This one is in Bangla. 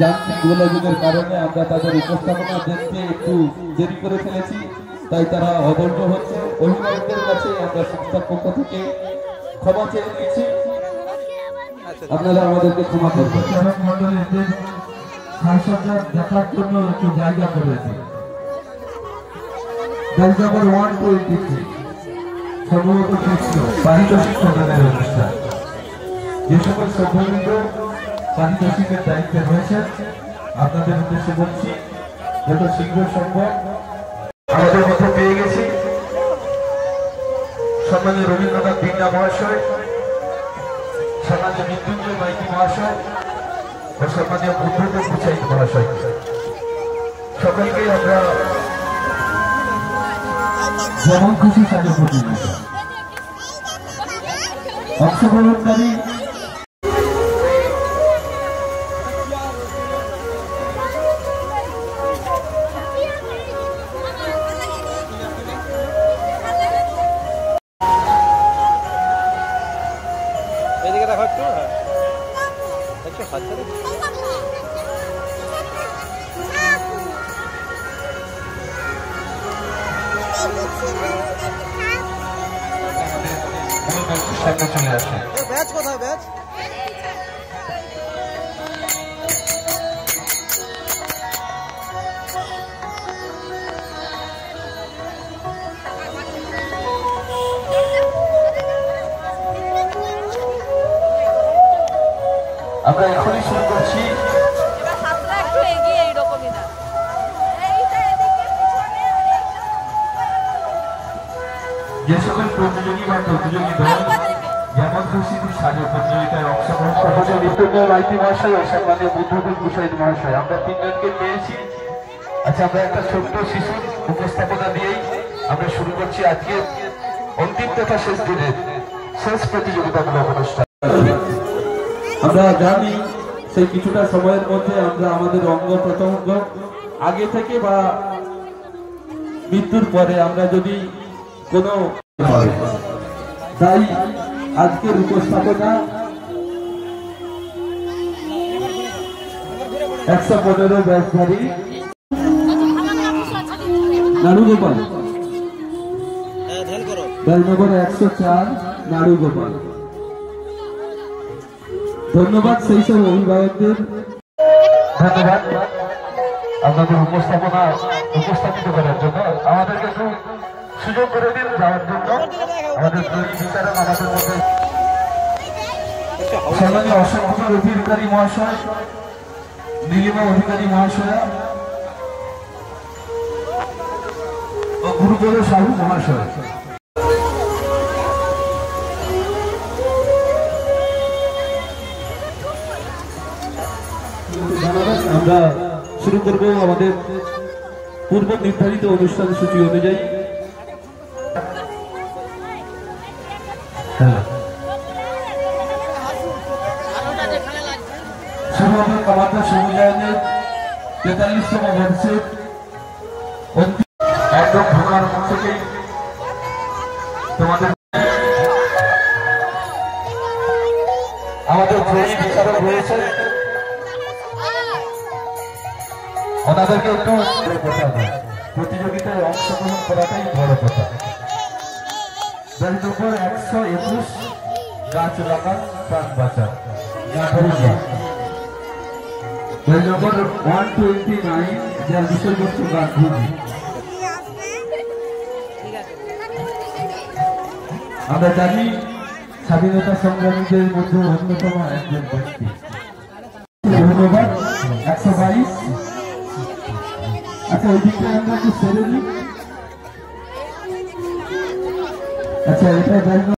যান্ত্রিক গোলযোগের কারণে আমরা তাদের উপস্থাপনা দেখতে একটু দেরি করে ফেলেছি, তাই তারা অধৈর্য হচ্ছে। অভিভাবকদের কাছে আমরা সংস্থার পক্ষ থেকে ক্ষমা চেয়ে নিচ্ছি, আপনারা আমাদেরকে ক্ষমা করবেন। দেখার জন্য একটু জায়গা করেছে সম্ভবত পারিতোষিক প্রদানের অনুষ্ঠান। যে সকল সভ্যবৃন্দ পারিতোষিকের দায়িত্বে রয়েছেন আপনাদের উদ্দেশ্যে বলছি, যত শীঘ্র সম্ভব আমাদের মধ্যে পেয়ে গেছি সম্মানীয় রবীন্দ্রনাথ বিন্যা মহাশয়, সম্মানীয় মৃত্যুঞ্জয় মাইতি মহাশয় ও সম্মানীয় বুদ্ধদেব মুচাইত মহাশয়। সকলকে আমরা যেমন খুশি সাজে প্রতিযোগিতা অংশগ্রহণকারী এদিকে দেখো একটু একটু হাত ধরে চলে আসে। ব্যাচ কোথায় ব্যাচ? আমরা এখনই শুরু করছি। যে সকল প্রতিযোগী বা প্রতিযোগী দল যেমন খুশি সাজো প্রতিযোগিতায় অংশগ্রহণ করছে মৃত্যুঞ্জয় মাইতি মহাশয় ও সম্মানীয় বুদ্ধদেব মুচাইত মহাশয়, আমরা তিনজনকে পেয়েছি। আচ্ছা, আমরা একটা ছোট্ট শিশুর উপস্থাপনা দিয়েই আমরা শুরু করছি আজকে অন্তিম তথা শেষ দিনের শেষ প্রতিযোগিতামূলক অনুষ্ঠান। আমরা জানি সেই কিছুটা সময়ের মধ্যে আমরা আমাদের অঙ্গ প্রত্যঙ্গ আগে থেকে বা মৃত্যুর পরে আমরা যদি কোনো, তাই আজকের উপস্থাপনা 115 ব্যাচধারী নাড়ুগোপাল, ব্যাচ নম্বর 104 নাড়ুগোপাল। ধন্যবাদ সেই সব অভিভাবকদের, ধন্যবাদ আপনাদের উপস্থাপিত করার জন্য। আমাদেরকে একটু সুযোগ করে দিন যাওয়ার জন্য। আমাদের বিচারক আমাদের মধ্যে সম্মানীয় অসংখ্য অধিকারী মহাশয়, নীলিমা অধিকারী মহাশয়া ও গুরুপদ সাহু মহাশয়। আমরা শুরু করব আমাদের পূর্ব নির্ধারিত অনুষ্ঠান সূচি অনুযায়ী। শুরু হবে কামারদা সমুদায়ের 43তম বর্ষের একদম ঢোকার থেকে তোমাদের আমাদের জয়ী বিচারক রয়েছে, ওনাদেরকে একটু প্রতিযোগিতায় অংশগ্রহণ করাটাই বড় কথা। ব্যাচ নম্বর 121 গাছ লাগান প্রাণ বাঁচান, ব্যাচ নম্বর 129 যার বিষয়বস্তু গান্ধীজি। আমরা জানি স্বাধীনতা সংগ্রামীদের মধ্যে অন্যতম একজন ব্যক্তি। ধন্যবাদ। 122। আচ্ছা, ওই দিকটা আমরা একটু সেরে নিই। আচ্ছা, এটা